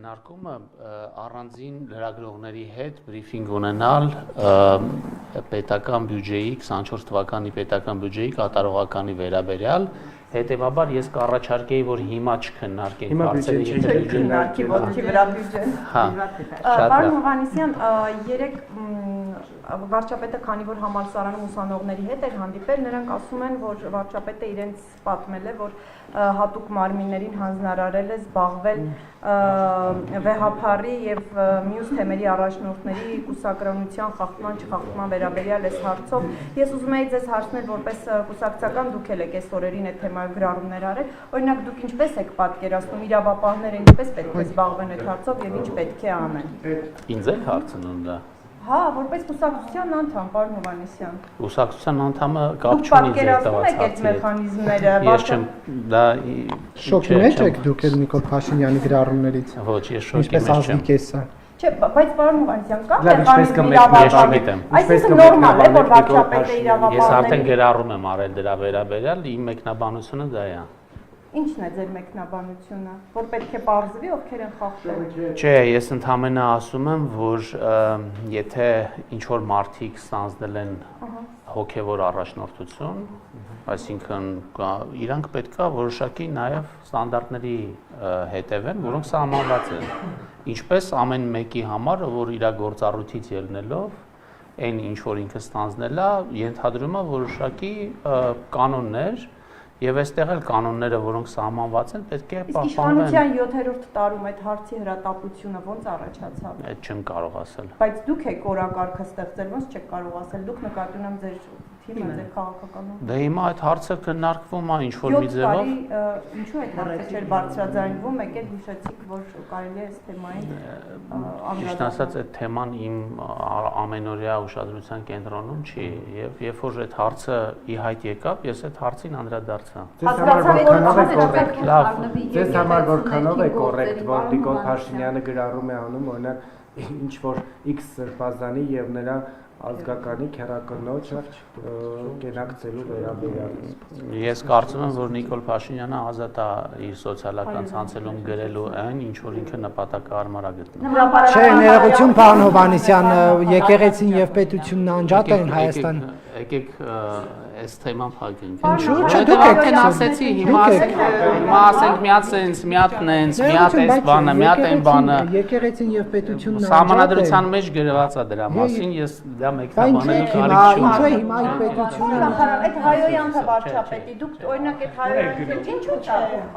քննարկումը առանձին լրագրողների հետ բրիֆինգ ունենալ պետական բյուջեի 24 թվականի պետական բյուջեի կատարողականի վերաբերյալ հետևաբար ես կառաջարկեի որ հիմա չքննարկենք Պարոն Հովհաննիսյան, երեք վարչապետը քանի որ համալսարանում ուսանողների հետ էր հանդիպել, նրանք ասում են, որ վարչապետը իրենց պատմել է, որ հատուկ մարմիններին հանձնարարել է զբաղվել վեհափառի եւ մյուս թեմերի առաջնորդների կուսակրոնության խախտման չխախտման վերաբերյալ այս հարցով։ Ես ուզում եի ձեզ հարցնել որպես կուսակցական դուք եք այս օրերին այդ թեմայով գրառումներ արել։ Օրինակ դուք ինչպես եք պատկերացնում իրավապահները ինչպես պետք է զբաղվեն այդ հարցով եւ ինչ պետք է անեն։ Ինձ էլ հարցնում դա։ Հա, որպես կուսակցության անդամ, պարոն Հովհաննիսյան։ Կուսակցության անդամը կապ չունի ձեր տված հարցի մեխանիզմները։ Ես չեմ դա շոկի մեջ եք դուք էլ Նիկոլ Փաշինյանի գրառումներից։ Ոչ, ես շոկի մեջ չեմ։ Չէ, բայց պարոն Հովհաննիսյան, կա Այսինքն նորմալ է, որ վարչապետը իրավապահները։ Ես արդեն գրառում եմ արել դրա վերաբերյալ, իմ մեկնաբանությունը դա է։ Ինչն է ձեր մեկնաբանությունը, որ պետք է պարզվի, ովքեր են խախտել։ Չէ, ես ընդհանրապես ասում եմ, որ եթե ինչ որ մարդիկ ստանձնել են հոգևոր առաջնորդություն, այսինքն իրանք պետքա որոշակի նաև ստանդարտների հետևեն, որոնք սահմանված են։ Ինչպես ամեն մեկի համար, որ իր գործառույթից ելնելով այն ինչ որ ինքը ստանձնել է, ենթադրում է որոշակի կանոններ Եվ այստեղ էլ կանոնները, որոնք սահմանված են, պետք է պահպանվեն։ Իսկ իշխանության 7-րդ տարում այդ հարցի հրատապությունը ո՞նց առաջացավ։ Այդ չեմ կարող ասել։ Բայց դուք եք օրակարգը ստեղծել, ո՞նց չեք կարող ասել։ Դուք նկատի ունեմ ձեր թիմը, ձեր քաղաքականությունը։ Դե հիմա այդ հարցը քննարկվում է ինչ որ մի ձևով։ Ինչու այդ հարցը չէր բարձրաձայնվում, եկեք հիշեցիք, որ կարելի է այս թեմային Ճիշտ ասած, այդ թեման իմ ամենօրյա ուշադրության կենտրոնում չի, եւ երբ որ այդ հարցը ի հայտ եկավ, ես այդ հարցին անդրադարձա։ Ձեզ համար որքանով է կոռեկտ, որ Նիկոլ Փաշինյանը գրառում է անում, օրինակ ինչ որ X սրբազանի եւ նրա ազգականի քերակնոջը կենակցելու վերաբերյալ։ Ես կարծում եմ, որ Նիկոլ Փաշինյանը ազատ է իր սոցիալական ցանցերում գրելու այն, ինչ որ ինքը նպատակահարմար է գտնում։ Չէ, ներողություն, պարոն Հովհաննիսյան, եկեղեցին եւ պետությունն անջատ են Հայաստան։ Եկեք այս թեման փակենք։ Ինչու՞ չէ, դուք եք ասեցի, հիմա ասենք միած sense, միատ նենց, միատ այս բանը, միատ այն բանը։ Եկեղեցին եւ պետությունն Սահմանադրության մեջ գրված է դրա մասին, ես դա մեկնաբանելու կարիք չունեմ։ Ինչու է հիմա այդ պետությունը։ Այդ հայոյանքը վարչապետի, դուք օրինակ այդ հայոյանքը ինչու՞ չէ։